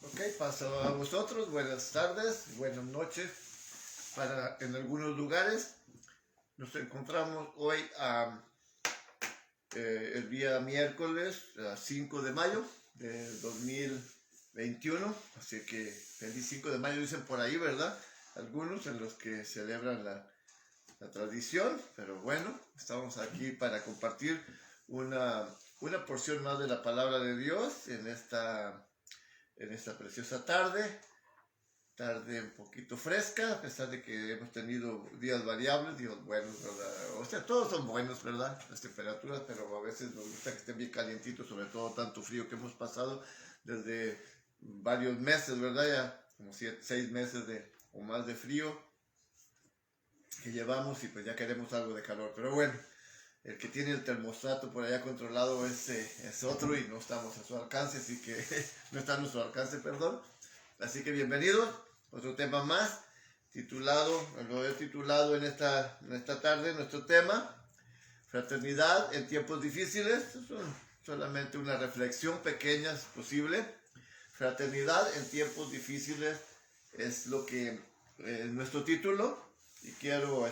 Ok, paso a vosotros. Buenas tardes, buenas noches. En algunos lugares nos encontramos hoy el día miércoles 5 de mayo de 2021. Así que feliz 5 de mayo dicen por ahí, ¿verdad? Algunos en los que celebran la tradición. Pero bueno, estamos aquí para compartir una porción más de la palabra de Dios en esta preciosa tarde un poquito fresca, a pesar de que hemos tenido días variables, días buenos, ¿verdad? O sea, todos son buenos, ¿verdad? Las temperaturas, pero a veces nos gusta que estén bien calientitos, sobre todo tanto frío que hemos pasado desde varios meses, ¿verdad? Ya como 6 meses o más de frío que llevamos y pues ya queremos algo de calor, pero bueno. El que tiene el termostato por allá controlado es otro y no estamos a su alcance, así que no está a nuestro alcance, perdón. Así que bienvenidos, otro tema más, lo he titulado en esta tarde, nuestro tema, fraternidad en tiempos difíciles. Es solamente una reflexión pequeña, si posible. Fraternidad en tiempos difíciles es lo que es nuestro título, y quiero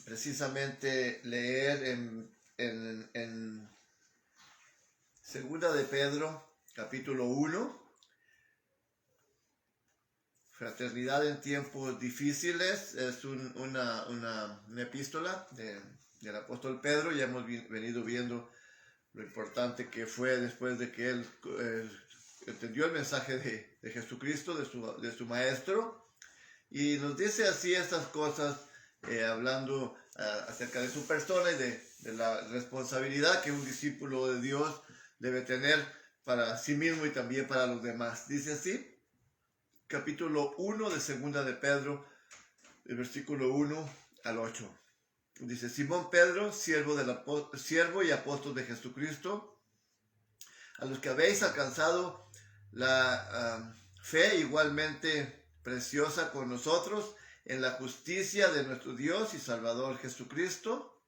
precisamente leer en Segunda de Pedro, capítulo 1, fraternidad en tiempos difíciles. Es una epístola del apóstol Pedro. Ya hemos venido viendo lo importante que fue después de que él entendió el mensaje de Jesucristo, de su maestro, y nos dice así estas cosas, hablando acerca de su persona y de la responsabilidad que un discípulo de Dios debe tener para sí mismo y también para los demás. Dice así, capítulo 1 de Segunda de Pedro, el versículo 1 al 8. Dice: Simón Pedro, siervo y apóstol de Jesucristo, a los que habéis alcanzado la fe igualmente preciosa con nosotros en la justicia de nuestro Dios y Salvador Jesucristo,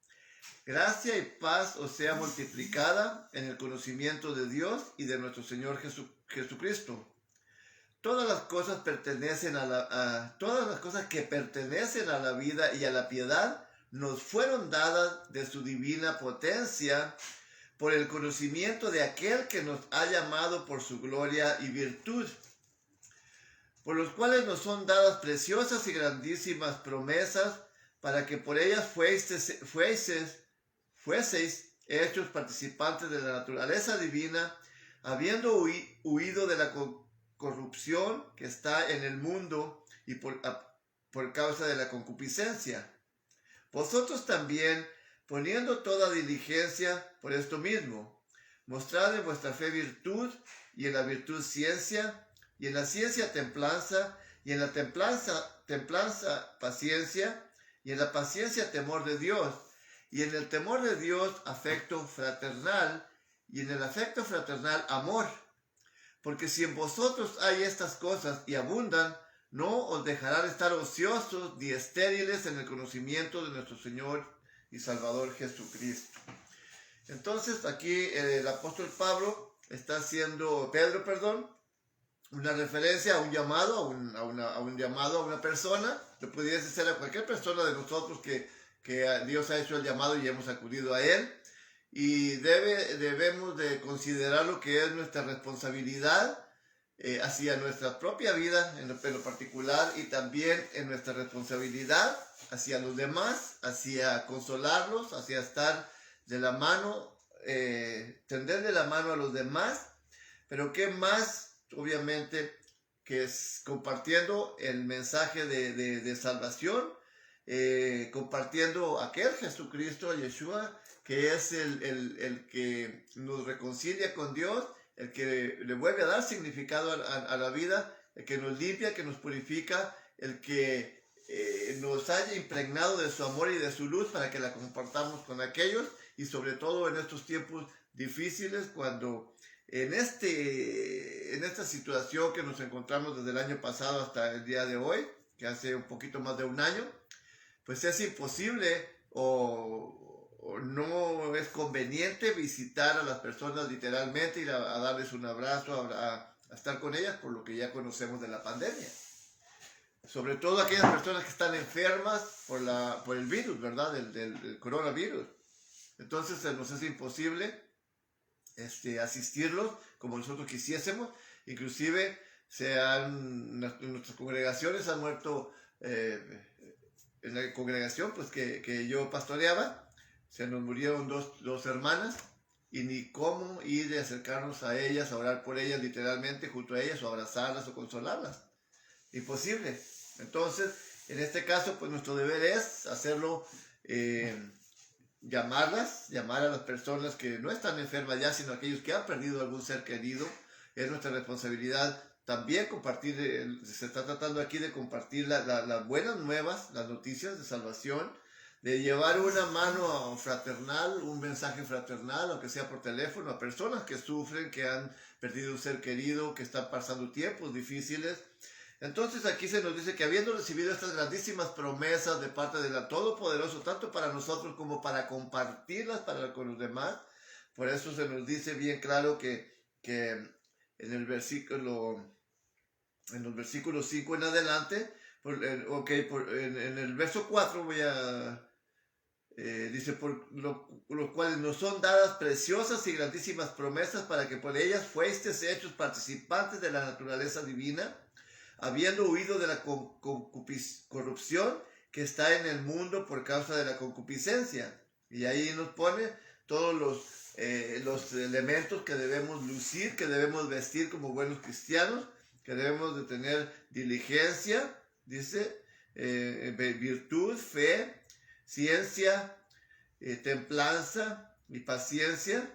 gracia y paz os sea multiplicada en el conocimiento de Dios y de nuestro Señor Jesucristo. Todas las cosas que pertenecen a la vida y a la piedad nos fueron dadas de su divina potencia, por el conocimiento de aquel que nos ha llamado por su gloria y virtud, por los cuales nos son dadas preciosas y grandísimas promesas, para que por ellas fueseis hechos participantes de la naturaleza divina, habiendo huido de la corrupción que está en el mundo y por causa de la concupiscencia. Vosotros también, poniendo toda diligencia por esto mismo, mostrad en vuestra fe virtud, y en la virtud ciencia, y en la ciencia templanza, y en la templanza paciencia, y en la paciencia temor de Dios, y en el temor de Dios afecto fraternal, y en el afecto fraternal amor. Porque si en vosotros hay estas cosas y abundan, no os dejarán estar ociosos ni estériles en el conocimiento de nuestro Señor y Salvador Jesucristo. Entonces aquí el apóstol Pedro, una referencia a un llamado, a una persona. Le pudiese ser a cualquier persona de nosotros que Dios ha hecho el llamado y hemos acudido a él. Y debemos de considerar lo que es nuestra responsabilidad hacia nuestra propia vida en lo particular, y también en nuestra responsabilidad hacia los demás, hacia consolarlos, hacia estar de la mano, tenderle la mano a los demás. Pero qué más, obviamente, que es compartiendo el mensaje de salvación, compartiendo aquel Jesucristo, Yeshua, que es el que nos reconcilia con Dios, el que le vuelve a dar significado a la vida, el que nos limpia, que nos purifica, el que nos haya impregnado de su amor y de su luz para que la compartamos con aquellos, y sobre todo en estos tiempos difíciles, cuando en esta situación que nos encontramos desde el año pasado hasta el día de hoy, que hace un poquito más de un año, pues es imposible o no es conveniente visitar a las personas literalmente, ir a darles un abrazo, a estar con ellas, por lo que ya conocemos de la pandemia. Sobre todo aquellas personas que están enfermas por el virus, ¿verdad? Del coronavirus. Entonces nos es imposible asistirlos como nosotros quisiésemos. Inclusive en nuestras congregaciones han muerto, en la congregación pues que yo pastoreaba, se nos murieron dos hermanas, y ni cómo ir y acercarnos a ellas, a orar por ellas literalmente junto a ellas, o abrazarlas o consolarlas. Imposible. Entonces, en este caso, pues nuestro deber es hacerlo, llamar a las personas que no están enfermas ya, sino aquellos que han perdido algún ser querido. Es nuestra responsabilidad también compartir, se está tratando aquí de compartir las buenas nuevas, las noticias de salvación, de llevar una mano fraternal, un mensaje fraternal, aunque sea por teléfono, a personas que sufren, que han perdido un ser querido, que están pasando tiempos difíciles. Entonces aquí se nos dice que habiendo recibido estas grandísimas promesas de parte del Todopoderoso, tanto para nosotros como para compartirlas con los demás, por eso se nos dice bien claro que en los versículos 5 en adelante, en el verso 4 dice, por los cuales nos son dadas preciosas y grandísimas promesas, para que por ellas fuesteis hechos participantes de la naturaleza divina, habiendo huido de la corrupción que está en el mundo por causa de la concupiscencia. Y ahí nos pone todos los elementos que debemos lucir, que debemos vestir como buenos cristianos, que debemos de tener diligencia, dice, virtud, fe, ciencia, templanza y paciencia,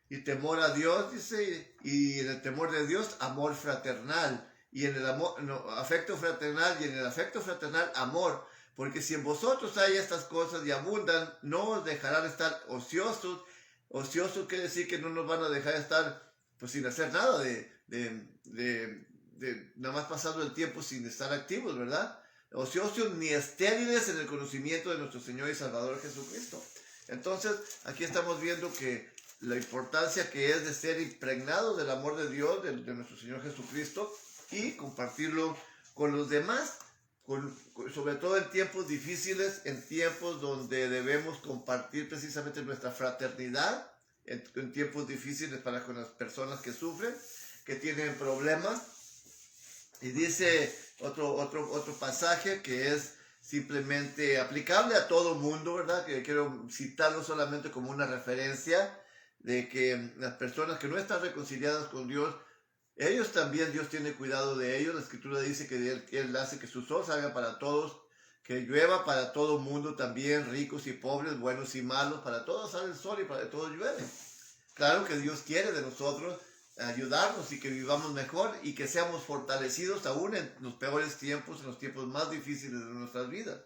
y temor a Dios, dice, y en el temor de Dios, amor fraternal. Y en el amor, afecto fraternal, y en el afecto fraternal, amor. Porque si en vosotros hay estas cosas y abundan, no os dejarán estar ociosos. Ociosos quiere decir que no nos van a dejar estar pues sin hacer nada, nada más pasando el tiempo sin estar activos, ¿verdad? Ociosos ni estériles en el conocimiento de nuestro Señor y Salvador Jesucristo. Entonces, aquí estamos viendo que la importancia que es de ser impregnados del amor de Dios, de nuestro Señor Jesucristo, y compartirlo con los demás, sobre todo en tiempos difíciles, en tiempos donde debemos compartir precisamente nuestra fraternidad, en tiempos difíciles para con las personas que sufren, que tienen problemas. Y dice otro pasaje que es simplemente aplicable a todo mundo, ¿verdad? Que quiero citarlo solamente como una referencia de que las personas que no están reconciliadas con Dios, ellos también, Dios tiene cuidado de ellos. La Escritura dice que Él hace que su sol salga para todos, que llueva para todo mundo también, ricos y pobres, buenos y malos, para todos sale el sol y para todos llueve. Claro que Dios quiere de nosotros ayudarnos y que vivamos mejor y que seamos fortalecidos aún en los peores tiempos, en los tiempos más difíciles de nuestras vidas.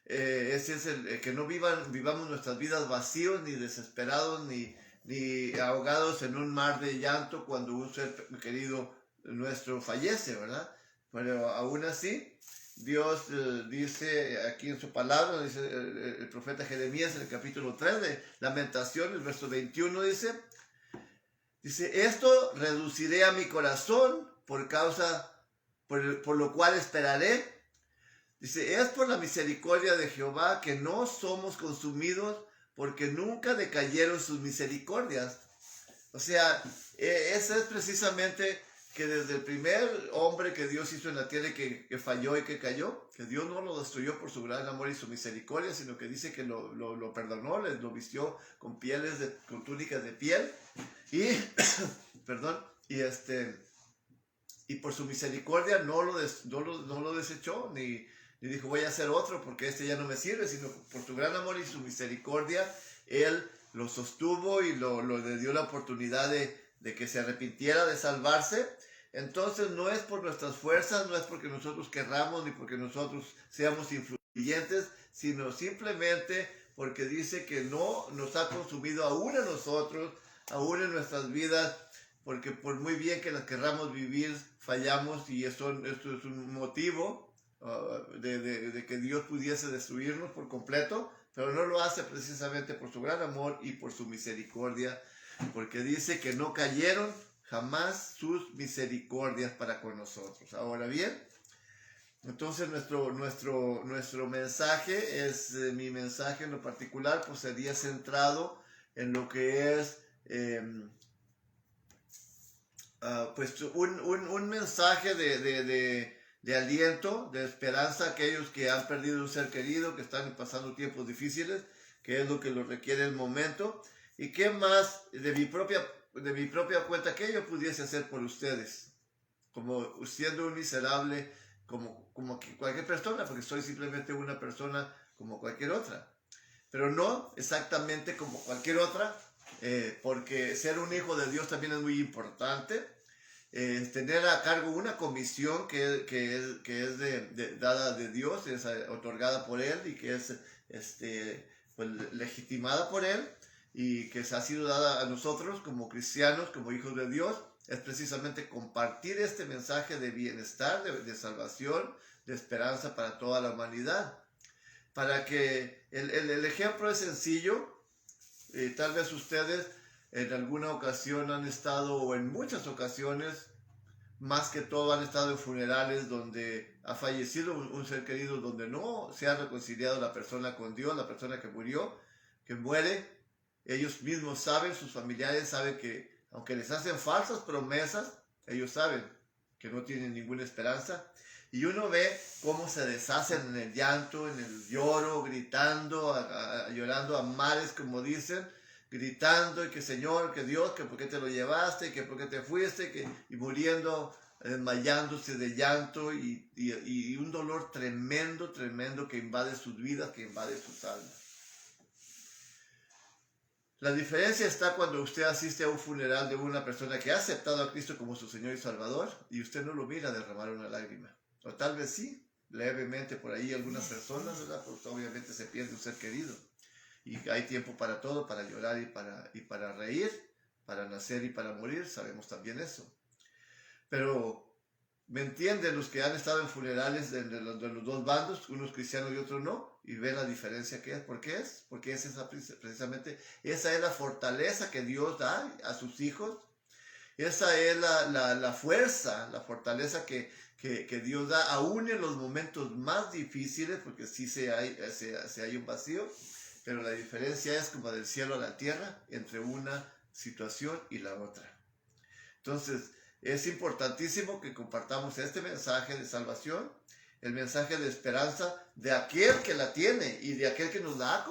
Ese es que no vivamos nuestras vidas vacíos, ni desesperados, ni ahogados en un mar de llanto cuando un ser querido nuestro fallece, ¿verdad? Pero aún así, Dios dice aquí en su palabra, dice el profeta Jeremías en el capítulo 3 de Lamentación, el verso 21 dice, esto reduciré a mi corazón por lo cual esperaré. Dice, es por la misericordia de Jehová que no somos consumidos, porque nunca decayeron sus misericordias. O sea, eso es precisamente que desde el primer hombre que Dios hizo en la tierra que falló y que cayó, que Dios no lo destruyó por su gran amor y su misericordia, sino que dice que lo perdonó, lo vistió con con túnicas de piel, y, perdón, y por su misericordia no lo desechó, ni dijo voy a hacer otro porque este ya no me sirve, sino por su gran amor y su misericordia, Él lo sostuvo y le dio la oportunidad de que se arrepintiera, de salvarse. Entonces no es por nuestras fuerzas, no es porque nosotros querramos ni porque nosotros seamos influyentes, sino simplemente porque dice que no nos ha consumido aún a nosotros, aún en nuestras vidas, porque por muy bien que las querramos vivir, fallamos, y esto es un motivo de que Dios pudiese destruirnos por completo, pero no lo hace precisamente por su gran amor y por su misericordia, porque dice que no cayeron jamás sus misericordias para con nosotros. Ahora bien, entonces nuestro mensaje es, mi mensaje en lo particular, pues sería centrado en lo que es pues un mensaje de aliento, de esperanza a aquellos que han perdido un ser querido, que están pasando tiempos difíciles, que es lo que lo requiere el momento. Y qué más de mi propia cuenta que yo pudiese hacer por ustedes, como siendo un miserable, como cualquier persona, porque soy simplemente una persona como cualquier otra, pero no exactamente como cualquier otra, porque ser un hijo de Dios también es muy importante. Tener a cargo una comisión que es dada de Dios, es otorgada por Él y que es pues, legitimada por Él, y que se ha sido dada a nosotros como cristianos, como hijos de Dios, es precisamente compartir este mensaje de bienestar, de salvación, de esperanza para toda la humanidad. Para que el ejemplo es sencillo. Tal vez ustedes en alguna ocasión han estado, o en muchas ocasiones, más que todo han estado en funerales donde ha fallecido un ser querido, donde no se ha reconciliado la persona con Dios, la persona que murió, que muere. Ellos mismos saben, sus familiares saben que aunque les hacen falsas promesas, ellos saben que no tienen ninguna esperanza. Y uno ve cómo se deshacen en el llanto, en el lloro, gritando, llorando a mares, como dicen, gritando, y que Señor, que Dios, que por qué te lo llevaste, que por qué te fuiste, y muriendo, desmayándose de llanto, y un dolor tremendo, tremendo que invade sus vidas, que invade sus almas. La diferencia está cuando usted asiste a un funeral de una persona que ha aceptado a Cristo como su Señor y Salvador, y usted no lo mira derramar una lágrima. O tal vez sí, levemente por ahí algunas personas, ¿verdad? Porque obviamente se pierde un ser querido. Y hay tiempo para todo, para llorar y para reír, para nacer y para morir, sabemos también eso. Pero ¿me entienden los que han estado en funerales de los dos bandos, unos cristianos y otros no? Y ven la diferencia que es. ¿Por qué es? Porque es precisamente esa es la fortaleza que Dios da a sus hijos. Esa es la fuerza, la fortaleza que Dios da aún en los momentos más difíciles, porque sí se hay un vacío, pero la diferencia es como del cielo a la tierra entre una situación y la otra. Entonces, es importantísimo que compartamos este mensaje de salvación, el mensaje de esperanza de aquel que la tiene y de aquel que nos la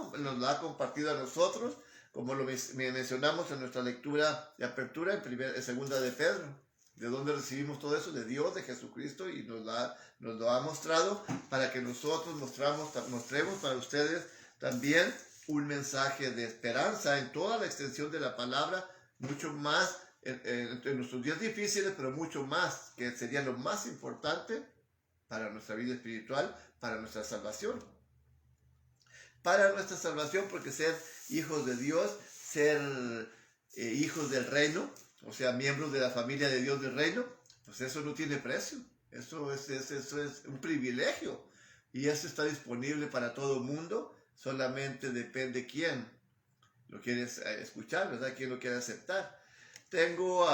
ha compartido a nosotros, como lo mencionamos en nuestra lectura de apertura en segunda de Pedro. ¿De dónde recibimos todo eso? De Dios, de Jesucristo, y nos lo ha mostrado para que nosotros mostremos para ustedes también un mensaje de esperanza en toda la extensión de la palabra, mucho más en nuestros días difíciles, pero mucho más, que sería lo más importante para nuestra vida espiritual, para nuestra salvación. Para nuestra salvación, porque ser hijos de Dios, ser hijos del reino, o sea, miembros de la familia de Dios del reino, pues eso no tiene precio. Eso es un privilegio. Y eso está disponible para todo el mundo. Solamente depende quién lo quiere escuchar, ¿verdad? Quién lo quiere aceptar. Tengo,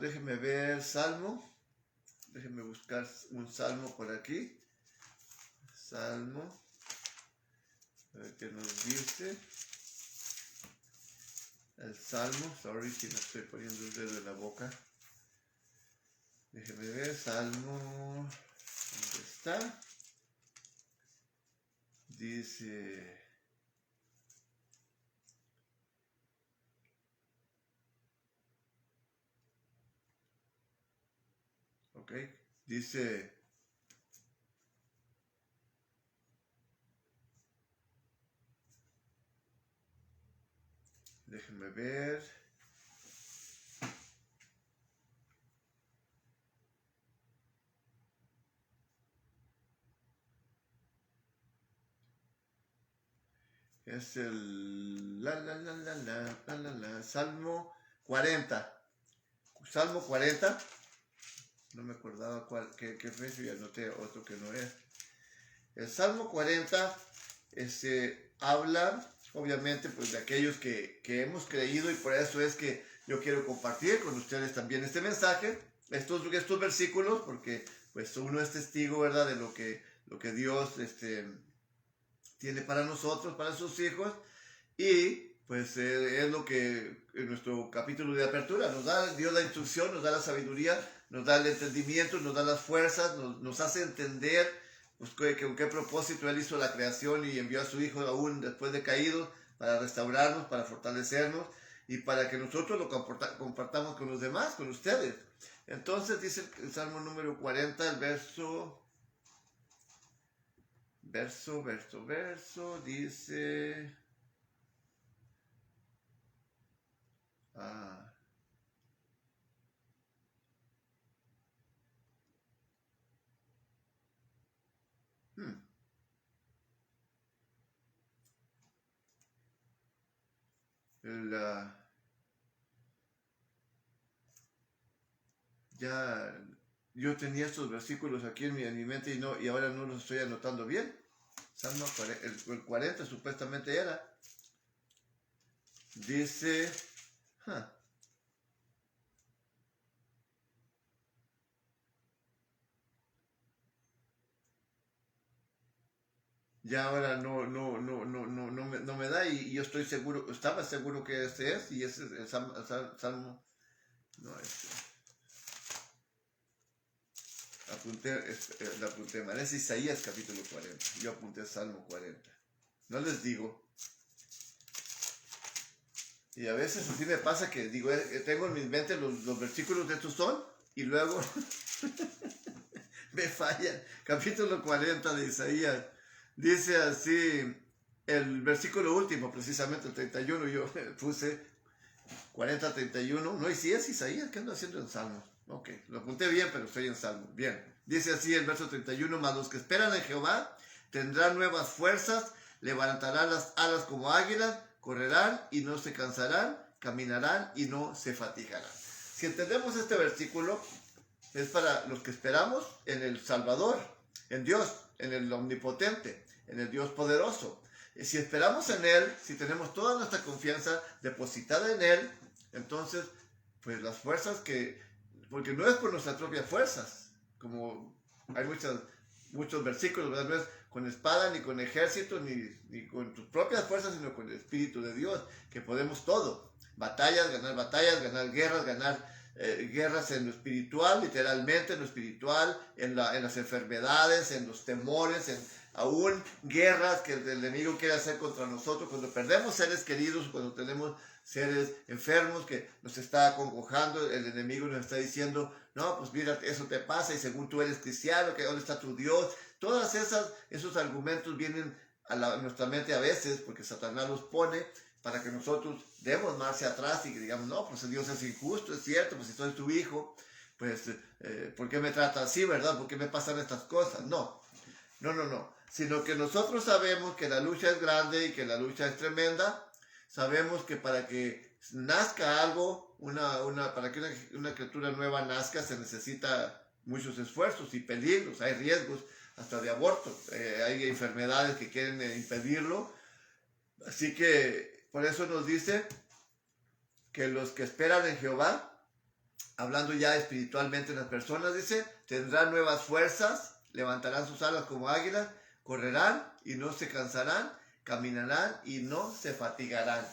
déjenme ver, Salmo. Déjenme buscar un Salmo por aquí. Salmo. A ver qué nos dice. El Salmo. Sorry si me estoy poniendo el dedo en la boca. Déjenme ver, Salmo. ¿Dónde está? Dice... Ok. Dice... déjenme ver. Es el Salmo 40. Salmo 40. No me acordaba qué fue, y anoté otro que no es. El Salmo 40 habla, obviamente, pues de aquellos que hemos creído, y por eso es que yo quiero compartir con ustedes también este mensaje, estos versículos, porque pues uno es testigo, ¿verdad?, de lo que Dios tiene para nosotros, para sus hijos, y pues es lo que en nuestro capítulo de apertura nos da Dios la instrucción, nos da la sabiduría, nos da el entendimiento, nos da las fuerzas, nos hace entender pues con qué propósito Él hizo la creación y envió a su Hijo aún después de caídos para restaurarnos, para fortalecernos y para que nosotros lo compartamos con los demás, con ustedes. Entonces dice el Salmo número 40, el verso, dice... Ya yo tenía estos versículos aquí en mi mente y ahora no los estoy anotando bien. Salmo el 40 supuestamente era. Dice... Ya ahora no me da y yo estoy seguro, estaba seguro que este es, y ese es el Salmo, no, apunté mal, es Isaías capítulo 40, yo apunté Salmo 40, no les digo, y a veces así me pasa que digo, tengo en mi mente los versículos de estos son, y luego me fallan, capítulo 40 de Isaías. Dice así, el versículo último, precisamente el 31, yo puse 40-31. No, y si es Isaías, ¿qué ando haciendo en Salmos? Ok, lo apunté bien, pero estoy en Salmos. Bien, dice así el verso 31, mas los que esperan en Jehová tendrán nuevas fuerzas, levantarán las alas como águilas, correrán y no se cansarán, caminarán y no se fatigarán. Si entendemos este versículo, es para los que esperamos en el Salvador, en Dios, en el Omnipotente, en el Dios poderoso. Si esperamos en Él, si tenemos toda nuestra confianza depositada en Él, entonces, pues las fuerzas porque no es por nuestras propias fuerzas, como hay muchos versículos, ¿verdad? No es con espada, ni con ejército, ni con tus propias fuerzas, sino con el Espíritu de Dios, que podemos todo. Batallas, ganar guerras, guerras en lo espiritual, literalmente en lo espiritual, en las enfermedades, en los temores, aún guerras que el enemigo quiere hacer contra nosotros, cuando perdemos seres queridos, cuando tenemos seres enfermos que nos está acongojando, el enemigo nos está diciendo, no, pues mira, eso te pasa y según tú eres cristiano, que dónde está tu Dios. Todos esos argumentos vienen a nuestra mente a veces porque Satanás los pone para que nosotros demos marcha atrás y digamos, no, pues Dios es injusto, es cierto, pues si soy tu hijo, pues, ¿por qué me trata así, verdad? ¿Por qué me pasan estas cosas? No, sino que nosotros sabemos que la lucha es grande y que la lucha es tremenda, sabemos que para que nazca algo, para que una criatura nueva nazca se necesita muchos esfuerzos y peligros, hay riesgos hasta de aborto, hay enfermedades que quieren impedirlo, así que por eso nos dice que los que esperan en Jehová, hablando ya espiritualmente en las personas, dice, tendrán nuevas fuerzas, levantarán sus alas como águilas, correrán y no se cansarán, caminarán y no se fatigarán.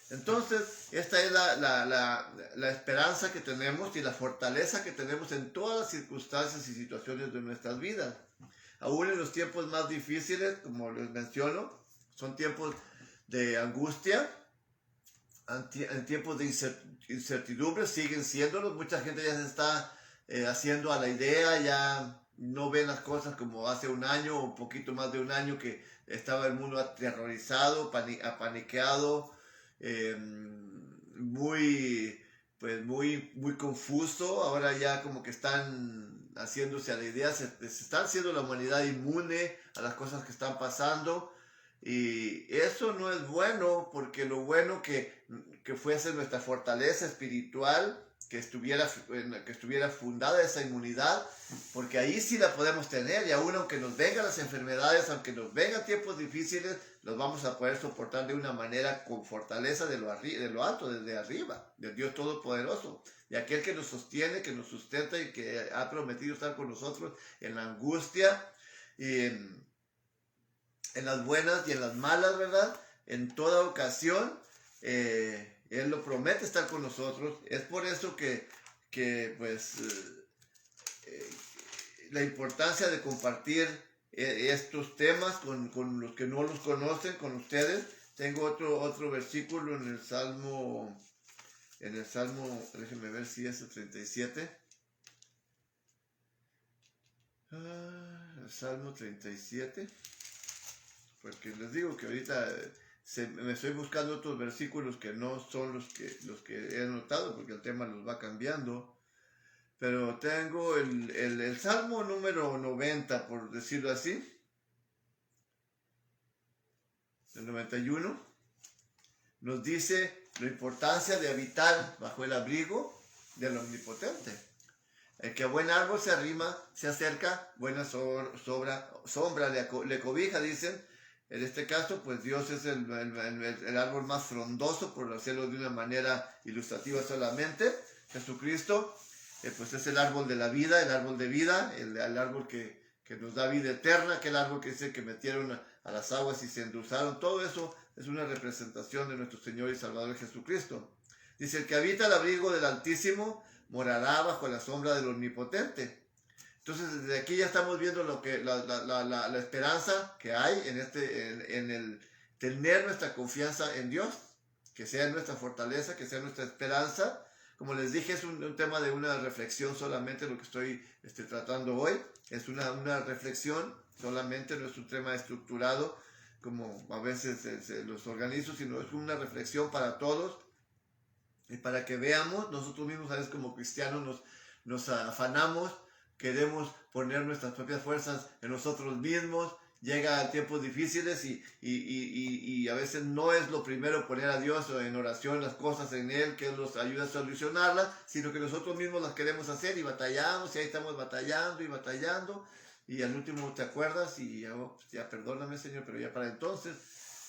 Entonces, esta es la esperanza que tenemos y la fortaleza que tenemos en todas las circunstancias y situaciones de nuestras vidas. Aún en los tiempos más difíciles, como les menciono, son tiempos de angustia, en tiempos de incertidumbre siguen siéndolos. Mucha gente ya se está haciendo a la idea, ya no ven las cosas como hace un año o un poquito más de un año que estaba el mundo aterrorizado, apaniqueado, muy, pues muy confuso. Ahora ya como que están haciéndose a la idea, se está haciendo la humanidad inmune a las cosas que están pasando. Y eso no es bueno, porque lo bueno que fuese nuestra fortaleza espiritual, que estuviera fundada esa inmunidad, porque ahí sí la podemos tener, y aún aunque nos vengan las enfermedades, aunque nos vengan tiempos difíciles, los vamos a poder soportar de una manera con fortaleza de lo alto, desde arriba, del Dios Todopoderoso, y aquel que nos sostiene, que nos sustenta y que ha prometido estar con nosotros en la angustia y en las buenas y en las malas, ¿verdad? En toda ocasión, Él lo promete estar con nosotros. Es por eso pues, la importancia de compartir estos temas con los que no los conocen, con ustedes. Tengo otro versículo en el Salmo, déjenme ver si es el 37. El Salmo 37. Porque les digo que ahorita me estoy buscando otros versículos que no son los que he anotado, porque el tema los va cambiando. Pero tengo el Salmo número 90, por decirlo así, el 91, nos dice la importancia de habitar bajo el abrigo del Omnipotente. El que a buen árbol se arrima, se acerca, buena sombra le cobija, dicen. En este caso, pues Dios es el árbol más frondoso, por hacerlo de una manera ilustrativa solamente. Jesucristo, pues es el árbol de la vida, el árbol de vida, el árbol que nos da vida eterna, aquel árbol que dice que metieron a las aguas y se endulzaron. Todo eso es una representación de nuestro Señor y Salvador Jesucristo. Dice, el que habita al abrigo del Altísimo morará bajo la sombra del Omnipotente. Entonces, desde aquí ya estamos viendo lo que la esperanza que hay en el tener nuestra confianza en Dios, que sea nuestra fortaleza, que sea nuestra esperanza. Como les dije, es un tema de una reflexión solamente lo que estoy tratando hoy. Es una reflexión solamente, no es un tema estructurado como a veces los organizo, sino es una reflexión para todos y para que veamos. Nosotros mismos a veces como cristianos nos afanamos, queremos poner nuestras propias fuerzas en nosotros mismos, llega tiempos difíciles y a veces no es lo primero poner a Dios en oración las cosas en Él, que Él nos ayuda a solucionarlas, sino que nosotros mismos las queremos hacer y batallamos, y ahí estamos batallando, y al último te acuerdas y ya perdóname Señor, pero ya para entonces,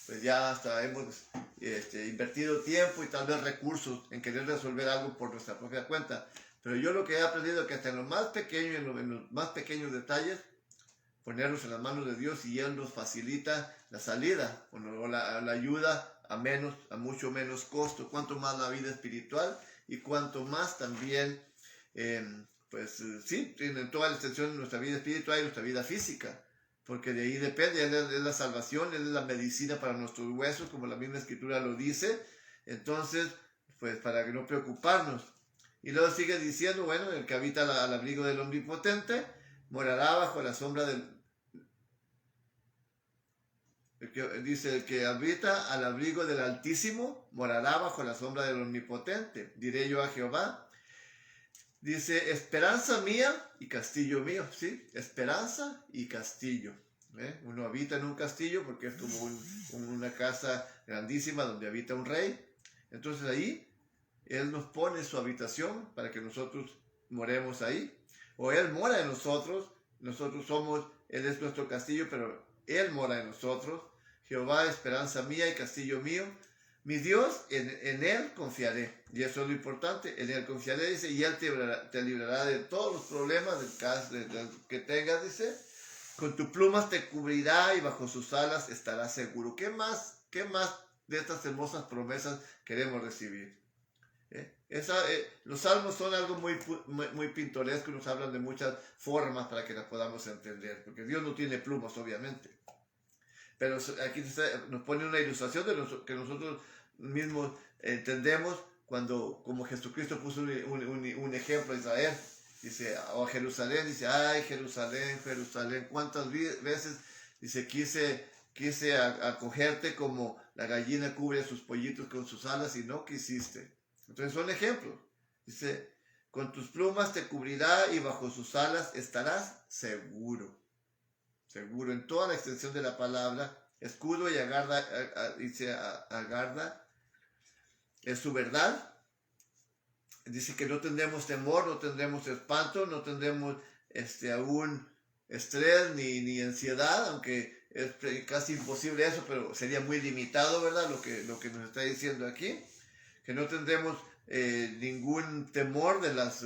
pues ya hasta hemos invertido tiempo y tal vez recursos en querer resolver algo por nuestra propia cuenta. Pero yo lo que he aprendido es que hasta en lo más pequeño, en los más pequeños detalles, ponerlos en las manos de Dios y Él nos facilita la salida o la ayuda a mucho menos costo. Cuanto más la vida espiritual y cuanto más también, sí, en toda la extensión de nuestra vida espiritual y nuestra vida física. Porque de ahí depende, Él es la salvación, Él es la medicina para nuestros huesos, como la misma Escritura lo dice. Entonces, pues para que no preocuparnos. Y luego sigue diciendo, bueno, el que habita al abrigo del Omnipotente morará bajo la sombra dice, el que habita al abrigo del Altísimo morará bajo la sombra del Omnipotente. Diré yo a Jehová. Dice, esperanza mía y castillo mío, ¿sí? Esperanza y castillo. Uno habita en un castillo porque es como una casa grandísima donde habita un rey. Entonces ahí Él nos pone su habitación para que nosotros moremos ahí. O Él mora en nosotros Él es nuestro castillo, pero Él mora en nosotros. Jehová, esperanza mía y castillo mío. Mi Dios, en Él confiaré. Y eso es lo importante, en Él confiaré, dice, y Él te librará de todos los problemas del caso que tengas, dice. Con tus plumas te cubrirá y bajo sus alas estarás seguro. ¿Qué más de estas hermosas promesas queremos recibir? Los salmos son algo muy pintoresco, nos hablan de muchas formas para que las podamos entender, porque Dios no tiene plumas, obviamente. Pero aquí nos pone una ilustración de lo que nosotros mismos entendemos como Jesucristo puso un ejemplo a Israel. Dice, o a Jerusalén, dice, ay, Jerusalén, Jerusalén, cuántas veces, dice, quise acogerte como la gallina cubre a sus pollitos con sus alas y no quisiste. Entonces son ejemplos. Dice, con tus plumas te cubrirá y bajo sus alas estarás seguro. Seguro en toda la extensión de la palabra. Escudo y agarda, dice agarda, es su verdad. Dice que no tendremos temor, no tendremos espanto, no tendremos aún estrés ni ansiedad, aunque es casi imposible eso, pero sería muy limitado, ¿verdad? Lo que nos está diciendo aquí. Que no tendremos ningún temor de las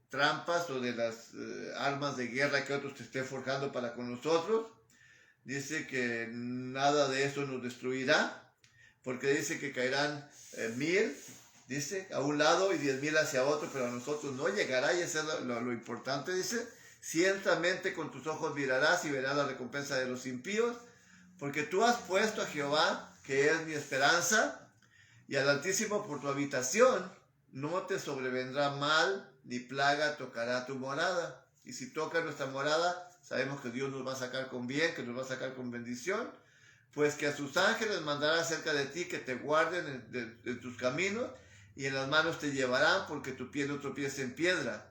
trampas o de las armas de guerra que otros te estén forjando para con nosotros. Dice que nada de eso nos destruirá, porque dice que caerán 1000, dice, a un lado y 10,000 hacia otro, pero a nosotros no llegará, y eso es lo importante, dice, ciertamente con tus ojos mirarás y verás la recompensa de los impíos, porque tú has puesto a Jehová, que es mi esperanza, y al Altísimo por tu habitación. No te sobrevendrá mal, ni plaga tocará tu morada. Y si toca nuestra morada, sabemos que Dios nos va a sacar con bien, que nos va a sacar con bendición. Pues que a sus ángeles mandará cerca de ti, que te guarden en tus caminos, y en las manos te llevarán, porque tu pie no tropiece en piedra.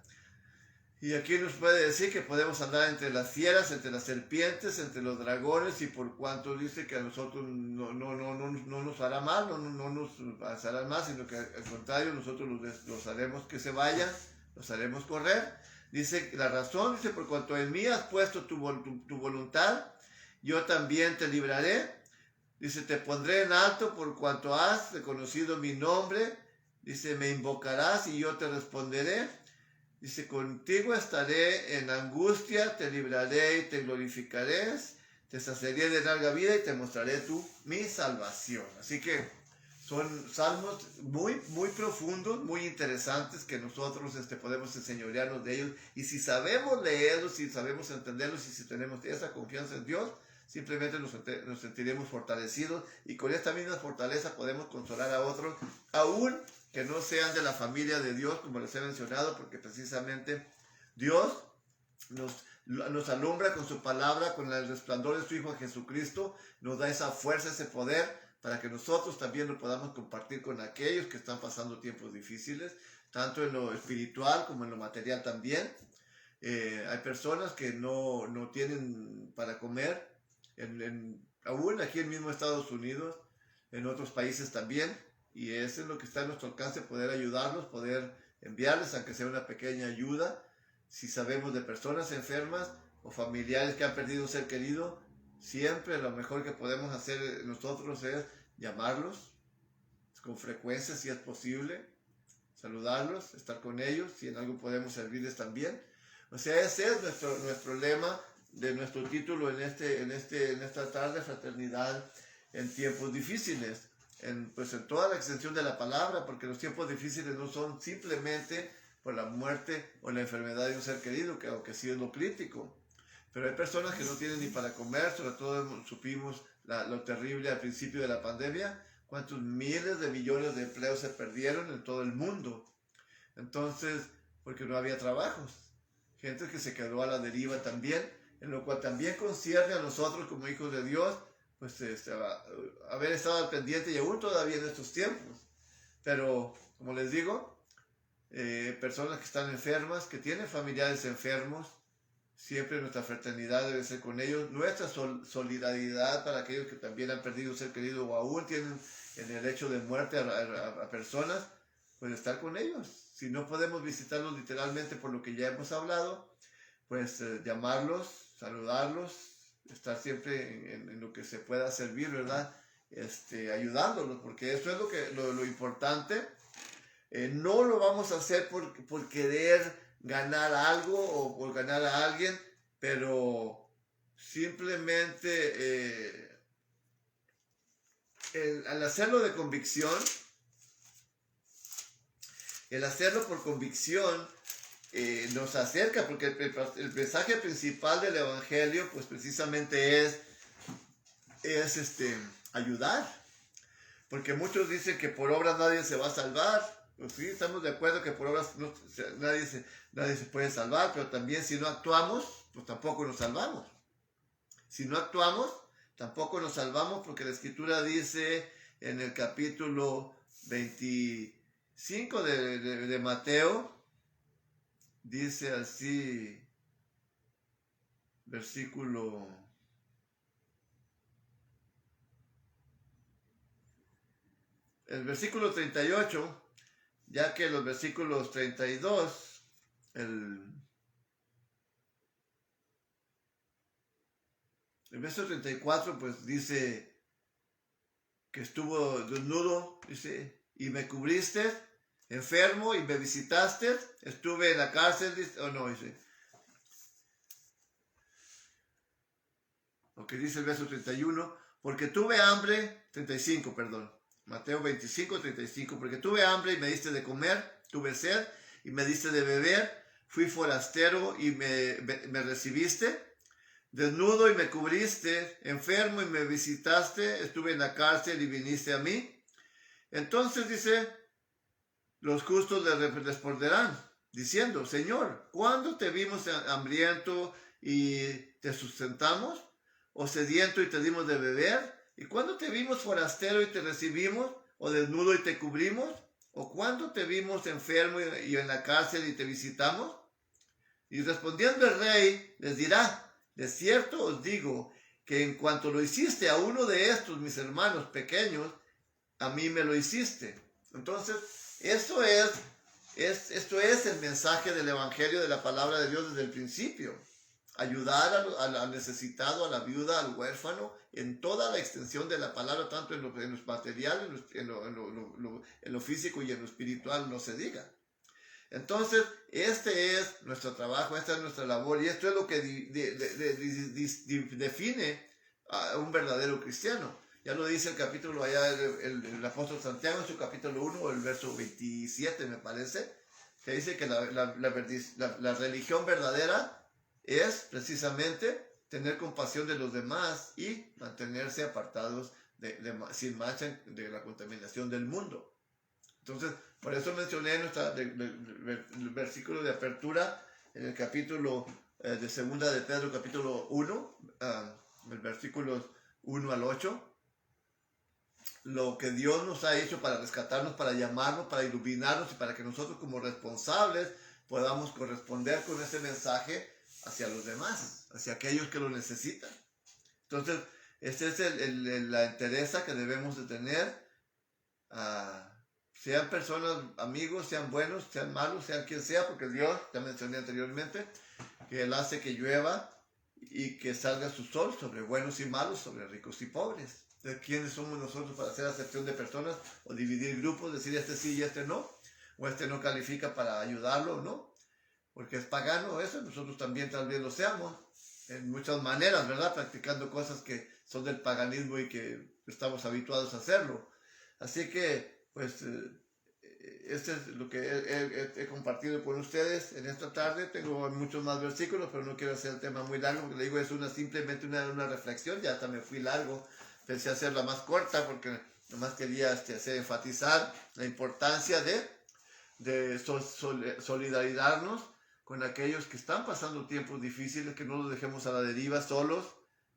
Y aquí nos puede decir que podemos andar entre las fieras, entre las serpientes, entre los dragones, y por cuanto dice que a nosotros no nos hará mal, no nos hará mal, sino que al contrario, nosotros los haremos que se vayan, los haremos correr. Dice la razón, dice, por cuanto en mí has puesto tu voluntad, yo también te libraré. Dice, te pondré en alto por cuanto has reconocido mi nombre. Dice, me invocarás y yo te responderé. Dice, contigo estaré en angustia, te libraré y te glorificaré, te saciaré de larga vida y te mostraré mi salvación. Así que son salmos muy, muy profundos, muy interesantes, que nosotros podemos enseñorearnos de ellos. Y si sabemos leerlos, si sabemos entenderlos, y si tenemos esa confianza en Dios, simplemente nos sentiremos fortalecidos, y con esta misma fortaleza podemos consolar a otros, aún que no sean de la familia de Dios, como les he mencionado, porque precisamente Dios nos alumbra con su palabra, con el resplandor de su Hijo Jesucristo, nos da esa fuerza, ese poder, para que nosotros también lo podamos compartir con aquellos que están pasando tiempos difíciles, tanto en lo espiritual como en lo material también. Hay personas que no tienen para comer, aún aquí en mismo Estados Unidos, en otros países también, y eso es lo que está a nuestro alcance, poder ayudarlos, poder enviarles, aunque sea una pequeña ayuda. Si sabemos de personas enfermas o familiares que han perdido un ser querido, siempre lo mejor que podemos hacer nosotros es llamarlos con frecuencia, si es posible, saludarlos, estar con ellos, si en algo podemos servirles también. O sea, ese es nuestro lema de nuestro título en esta tarde, fraternidad en tiempos difíciles. En toda la extensión de la palabra, porque los tiempos difíciles no son simplemente por la muerte o la enfermedad de un ser querido, que aunque sí es lo crítico, pero hay personas que no tienen ni para comer. Sobre todo supimos lo terrible al principio de la pandemia, cuántos miles de millones de empleos se perdieron en todo el mundo. Entonces, porque no había trabajos, gente que se quedó a la deriva también, en lo cual también concierne a nosotros como hijos de Dios, pues haber estado al pendiente, y aún todavía en estos tiempos. Pero, como les digo, personas que están enfermas, que tienen familiares enfermos, siempre nuestra fraternidad debe ser con ellos, nuestra solidaridad para aquellos que también han perdido un ser querido o aún tienen en el hecho de muerte a personas, pues estar con ellos. Si no podemos visitarlos literalmente por lo que ya hemos hablado, pues llamarlos, saludarlos, estar siempre en lo que se pueda servir, ¿verdad? Ayudándolos, porque eso es lo importante. No lo vamos a hacer por querer ganar algo o por ganar a alguien, pero simplemente al hacerlo de convicción, el hacerlo por convicción, nos acerca, porque el mensaje principal del Evangelio, pues precisamente es ayudar, porque muchos dicen que por obras nadie se va a salvar. Pues sí, estamos de acuerdo que por obras nadie se puede salvar, pero también si no actuamos, pues tampoco nos salvamos. Si no actuamos, tampoco nos salvamos, porque la Escritura dice en el capítulo 26 5 de Mateo dice así, el versículo 38, ya que los versículos 32, el verso 34, pues dice que estuvo desnudo, dice, y me cubriste, enfermo, y me visitaste, estuve en la cárcel, dice, no, dice, lo que dice el verso 31, porque tuve hambre, 35, perdón, Mateo 25, 35, porque tuve hambre y me diste de comer, tuve sed y me diste de beber, fui forastero y me recibiste, desnudo y me cubriste, enfermo y me visitaste, estuve en la cárcel y viniste a mí. Entonces dice, los justos le responderán, diciendo, Señor, ¿cuándo te vimos hambriento y te sustentamos? ¿O sediento y te dimos de beber? ¿Y cuándo te vimos forastero y te recibimos? ¿O desnudo y te cubrimos? ¿O cuándo te vimos enfermo y en la cárcel y te visitamos? Y respondiendo el rey, les dirá, de cierto os digo, que en cuanto lo hiciste a uno de estos mis hermanos pequeños, a mí me lo hiciste. Entonces, esto es el mensaje del Evangelio, de la palabra de Dios desde el principio. Ayudar al necesitado, a la viuda, al huérfano, en toda la extensión de la palabra, tanto en lo material, en lo físico y en lo espiritual, no se diga. Entonces, este es nuestro trabajo, esta es nuestra labor, y esto es lo que define a un verdadero cristiano. Ya lo dice el capítulo allá, el apóstol Santiago en su capítulo 1, el verso 27 me parece, que dice que la religión verdadera es precisamente tener compasión de los demás y mantenerse apartados sin mancha de la contaminación del mundo. Entonces, por eso mencioné el versículo de apertura en el capítulo de segunda de Pedro, capítulo 1, el versículos 1 al 8. Lo que Dios nos ha hecho para rescatarnos, para llamarnos, para iluminarnos y para que nosotros como responsables podamos corresponder con ese mensaje hacia los demás, hacia aquellos que lo necesitan. Entonces, esta es la entereza que debemos de tener. Sean personas, amigos, sean buenos, sean malos, sean quien sea, porque Dios, ya mencioné anteriormente, que Él hace que llueva y que salga su sol sobre buenos y malos, sobre ricos y pobres. Entonces, ¿quiénes somos nosotros para hacer acepción de personas o dividir grupos, decir este sí y este no? O este no califica para ayudarlo, ¿no? Porque es pagano eso, nosotros también tal vez lo seamos, en muchas maneras, ¿verdad? Practicando cosas que son del paganismo y que estamos habituados a hacerlo. Así que, pues, este es lo que he compartido con ustedes en esta tarde. Tengo muchos más versículos, pero no quiero hacer el tema muy largo, porque le digo, es simplemente una reflexión, ya hasta me fui largo. Pensé hacerla más corta porque nomás quería hacer enfatizar la importancia de solidarizarnos con aquellos que están pasando tiempos difíciles, que no los dejemos a la deriva solos,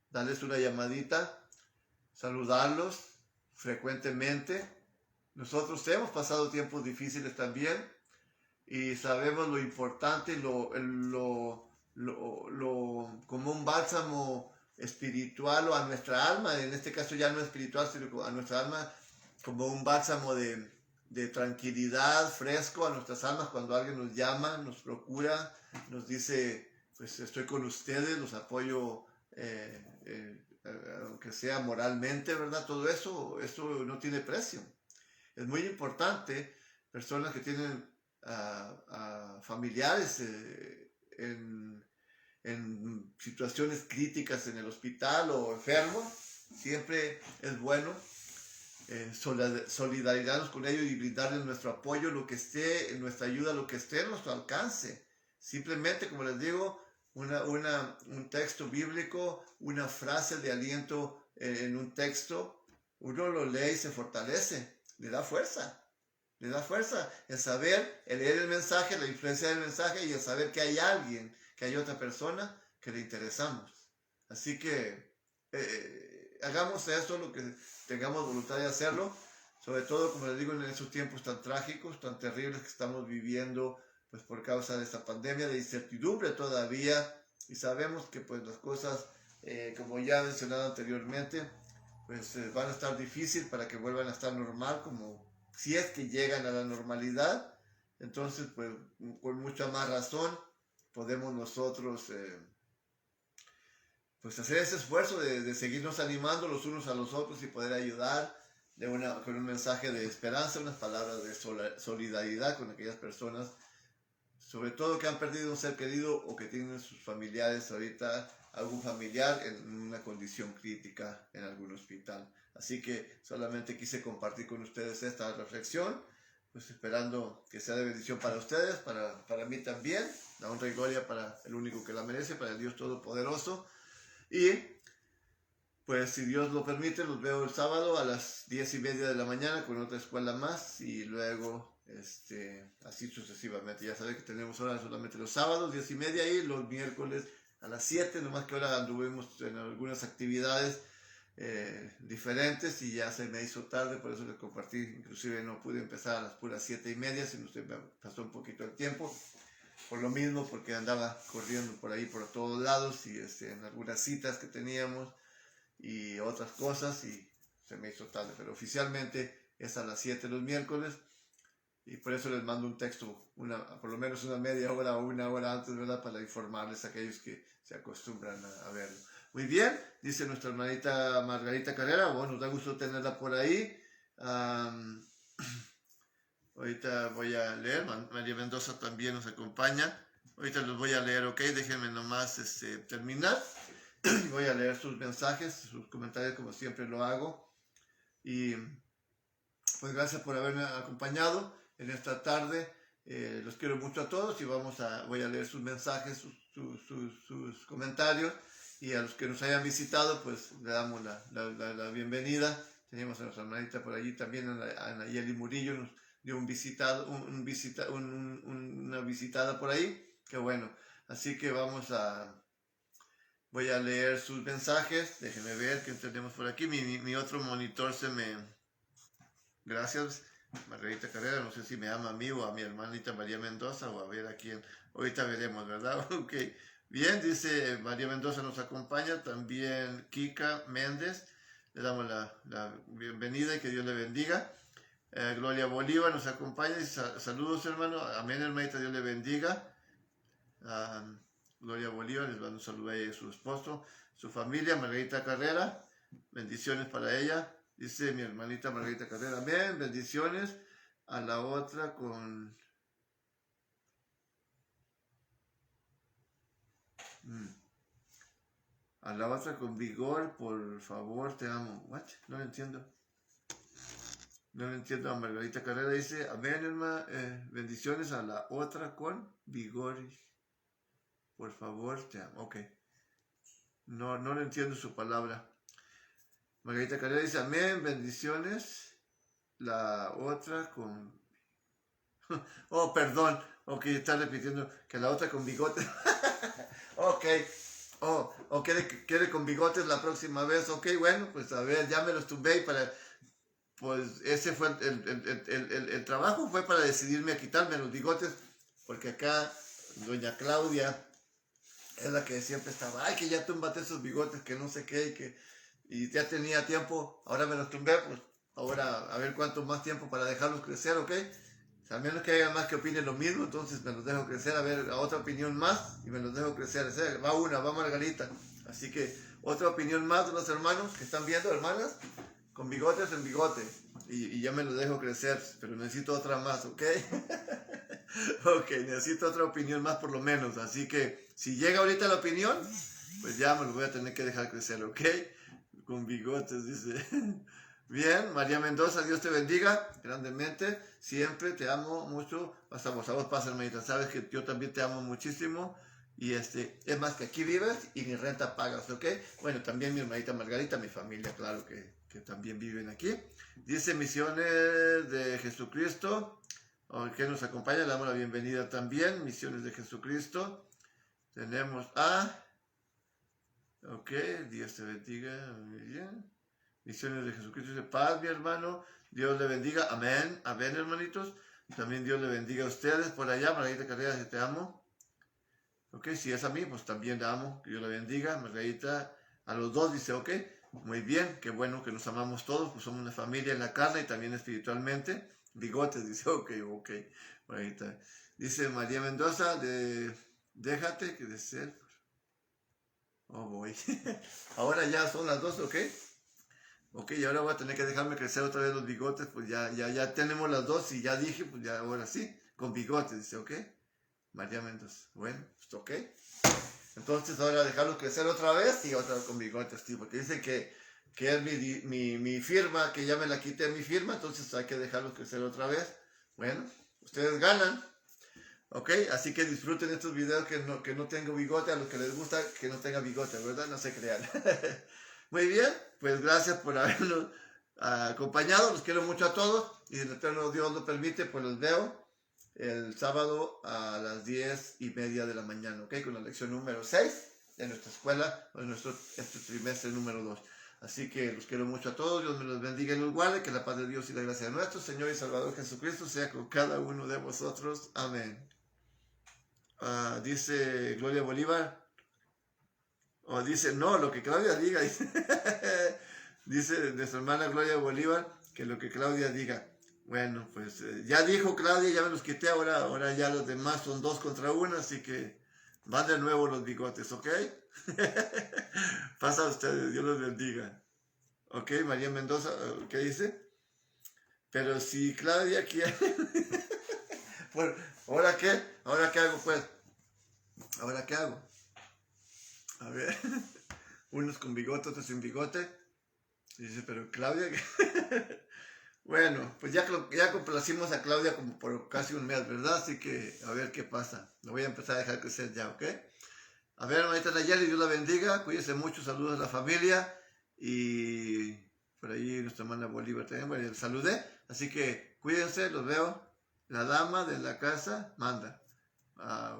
darles una llamadita, saludarlos frecuentemente. Nosotros hemos pasado tiempos difíciles también y sabemos lo importante, como un bálsamo espiritual o a nuestra alma, en este caso ya no espiritual, sino a nuestra alma, como un bálsamo de tranquilidad, fresco a nuestras almas cuando alguien nos llama, nos procura, nos dice, pues estoy con ustedes, los apoyo, aunque sea moralmente, ¿verdad? Todo eso no tiene precio. Es muy importante, personas que tienen familiares en situaciones críticas en el hospital o enfermos, siempre es bueno solidarizarnos con ellos y brindarles nuestro apoyo, lo que esté, nuestra ayuda, lo que esté a nuestro alcance. Simplemente, como les digo, un texto bíblico, una frase de aliento en un texto, uno lo lee y se fortalece, le da fuerza el saber, el leer el mensaje, la influencia del mensaje y el saber que hay alguien, que hay otra persona que le interesamos. Así que hagamos eso, lo que tengamos voluntad de hacerlo. sobre todo, como les digo, en esos tiempos tan trágicos, tan terribles que estamos viviendo, pues por causa de esta pandemia, de incertidumbre todavía, y sabemos que pues las cosas, como ya he mencionado anteriormente, pues van a estar difíciles para que vuelvan a estar normal, como si es que llegan a la normalidad. Entonces, pues con mucha más razón podemos nosotros pues hacer ese esfuerzo de seguirnos animando los unos a los otros y poder ayudar con un mensaje de esperanza, unas palabras de solidaridad con aquellas personas, sobre todo que han perdido un ser querido o que tienen sus familiares ahorita, algún familiar en una condición crítica en algún hospital. Así que solamente quise compartir con ustedes esta reflexión, pues esperando que sea de bendición para ustedes, para mí también, la honra y gloria para el único que la merece, para el Dios Todopoderoso. Y pues si Dios lo permite, los veo el sábado a las 10:30 de la mañana con otra escuela más y luego así sucesivamente. Ya saben que tenemos ahora solamente los sábados 10:30 y los miércoles a las 7, nomás que ahora anduvimos en algunas actividades diferentes y ya se me hizo tarde, por eso les compartí, inclusive no pude empezar a las puras 7:30, sino usted me pasó un poquito el tiempo. Por lo mismo, porque andaba corriendo por ahí por todos lados y en algunas citas que teníamos y otras cosas y se me hizo tarde, pero oficialmente es a las 7 los miércoles y por eso les mando un texto, por lo menos una media hora o una hora antes, ¿verdad? Para informarles a aquellos que se acostumbran a verlo. Muy bien, dice nuestra hermanita Margarita Carrera, bueno, nos da gusto tenerla por ahí. Ahorita voy a leer, María Mendoza también nos acompaña. Ahorita los voy a leer, ok, déjenme nomás terminar. Voy a leer sus mensajes, sus comentarios como siempre lo hago. Y pues gracias por haberme acompañado en esta tarde. Los quiero mucho a todos y voy a leer sus mensajes, sus comentarios. Y a los que nos hayan visitado, pues le damos la bienvenida. Teníamos a nuestra hermanita por allí también, a Nayeli Murillo, nos dio una visitada por ahí. Qué bueno. Así que voy a leer sus mensajes. Déjenme ver qué tenemos por aquí. Mi otro monitor Gracias, Margarita Carrera. No sé si me ama a mí o a mi hermanita María Mendoza o a ver a quién. Ahorita veremos, ¿verdad? Ok. Bien, dice María Mendoza nos acompaña. También Kika Méndez. Le damos la bienvenida y que Dios le bendiga. Gloria Bolívar nos acompaña. Saludos, hermano. Amén, hermanita. Dios le bendiga. Gloria Bolívar, les mando un saludo a ella y a su esposo, su familia, Margarita Carrera, bendiciones para ella, dice mi hermanita Margarita Carrera, amén, bendiciones, a la otra con vigor, por favor, te amo. What? No lo entiendo. No lo entiendo. A Margarita Carrera dice, amén, hermana, bendiciones, a la otra con vigor. Por favor, te amo. Ok. No le entiendo su palabra. Margarita Carrera dice, amén, bendiciones. La otra con... Oh, perdón. Ok, está repitiendo que la otra con bigotes. Ok. O quiere con bigotes la próxima vez. Ok, bueno, pues a ver, ya me los tumbé y pues ese fue el trabajo, fue para decidirme a quitarme los bigotes, porque acá doña Claudia es la que siempre estaba, ay, que ya túmbate esos bigotes, que no sé qué, y ya tenía tiempo, ahora me los tumbé, pues ahora a ver cuánto más tiempo para dejarlos crecer, ¿ok? A menos que haya más que opine lo mismo, entonces me los dejo crecer, a ver, a otra opinión más, y me los dejo crecer, va Margarita, así que otra opinión más de los hermanos que están viendo, hermanas, con bigotes en bigote, y ya me los dejo crecer, pero necesito otra más, ¿ok? Ok, necesito otra opinión más por lo menos, así que si llega ahorita la opinión, pues ya me lo voy a tener que dejar crecer, ¿ok? Con bigotes, dice. Bien, María Mendoza, Dios te bendiga grandemente, siempre te amo mucho, hasta vos pasa, hermanita, sabes que yo también te amo muchísimo, y es más que aquí vives y ni renta pagas, ¿ok? Bueno, también mi hermanita Margarita, mi familia, claro que también viven aquí. Dice Misiones de Jesucristo, que nos acompaña, le damos la bienvenida también, Misiones de Jesucristo. Tenemos ok, Dios te bendiga, muy bien. Misiones de Jesucristo dice, paz, mi hermano, Dios le bendiga. Amén. Amén, hermanitos. También Dios le bendiga a ustedes por allá. Margarita Carreras, te amo. Ok, si es a mí, pues también le amo. Que Dios le bendiga. Margarita, a los dos dice, ok, muy bien. Qué bueno que nos amamos todos. Pues somos una familia en la carne y también espiritualmente. Bigotes, dice, ok. Margarita. Dice María Mendoza, déjate que de ser. Oh, voy. Ahora ya son las 2, ok. Ok, y ahora voy a tener que dejarme crecer otra vez los bigotes, pues ya tenemos las 2 y ya dije, pues ya ahora sí, con bigotes, dice, ok. María Mendoza, bueno, pues ok. Entonces ahora dejarlos crecer otra vez y otra vez con bigotes, tío, porque dice que es mi firma, que ya me la quité mi firma, entonces hay que dejarlos crecer otra vez. Bueno, ustedes ganan. Ok, así que disfruten estos videos que no tengo bigote, a los que les gusta que no tenga bigote, ¿verdad? No se crean. Muy bien, pues gracias por habernos acompañado, los quiero mucho a todos y si el eterno Dios lo permite, pues los veo el sábado a las 10:30 de la mañana, ok, con la lección número 6 de nuestra escuela, de este trimestre número 2. Así que los quiero mucho a todos, Dios me los bendiga y los guarde, que la paz de Dios y la gracia de nuestro Señor y Salvador Jesucristo sea con cada uno de vosotros. Amén. Dice Gloria Bolívar, o dice, no, lo que Claudia diga, dice nuestra hermana Gloria Bolívar, que lo que Claudia diga. Bueno, pues ya dijo Claudia, ya me los quité, ahora ya los demás son 2 contra 1, así que van de nuevo los bigotes, ¿ok? Pasa a ustedes, Dios los bendiga. Ok, María Mendoza, ¿qué dice? Pero si Claudia quiere... Bueno, ¿ahora qué? ¿Ahora qué hago, pues? ¿Ahora qué hago? A ver, unos con bigote, otros sin bigote. Y dice, pero Claudia... Bueno, pues ya complacimos a Claudia como por casi un mes, ¿verdad? Así que a ver qué pasa. Lo voy a empezar a dejar crecer ya, ¿ok? A ver, hermanita Nayeli, Dios la bendiga. Cuídense mucho, saludos a la familia. Y por ahí nuestra hermana Bolívar también, bueno, saludé. Así que cuídense, los veo. La dama de la casa manda.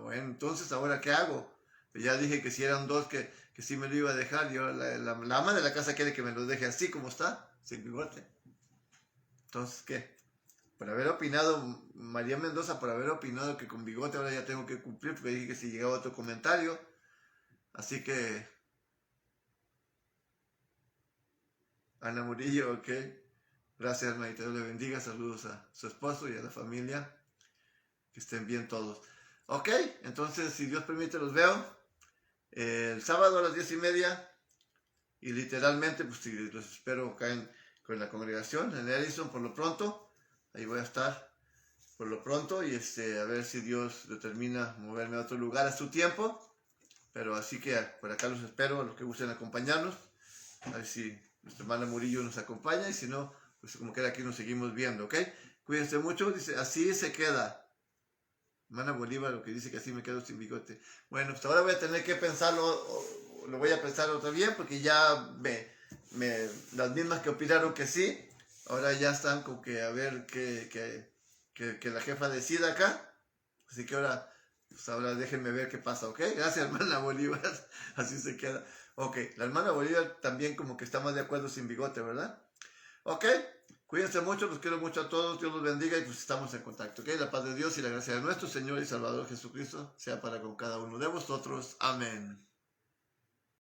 Bueno, entonces, ¿ahora qué hago? Pues ya dije que si eran 2 que sí me lo iba a dejar. Y ahora la ama de la casa quiere que me los deje así como está, sin bigote. Entonces, ¿qué? Por haber opinado, María Mendoza, por haber opinado que con bigote ahora ya tengo que cumplir, porque dije que si llegaba otro comentario. Así que... Ana Murillo, ok. Gracias, hermanita. Dios le bendiga. Saludos a su esposo y a la familia. Que estén bien todos. Ok, entonces, si Dios permite, los veo el sábado a las 10:30. Y literalmente, pues si los espero acá con la congregación en Edison por lo pronto. Ahí voy a estar por lo pronto y a ver si Dios determina moverme a otro lugar a su tiempo. Pero así que por acá los espero, a los que gusten acompañarnos. A ver si nuestra hermana Murillo nos acompaña y si no, pues como queda aquí nos seguimos viendo, ¿ok? Cuídense mucho, dice, así se queda. Hermana Bolívar, lo que dice que así me quedo sin bigote. Bueno, pues ahora voy a tener que pensarlo, lo voy a pensar otra vez porque ya las mismas que opinaron que sí, ahora ya están con que a ver que la jefa decida acá. Así que pues ahora déjenme ver qué pasa, ¿ok? Gracias, hermana Bolívar. Así se queda. Ok, la hermana Bolívar también como que está más de acuerdo sin bigote, ¿verdad? Ok, cuídense mucho, los quiero mucho a todos, Dios los bendiga y pues estamos en contacto, ¿ok? La paz de Dios y la gracia de nuestro Señor y Salvador Jesucristo sea para con cada uno de vosotros. Amén.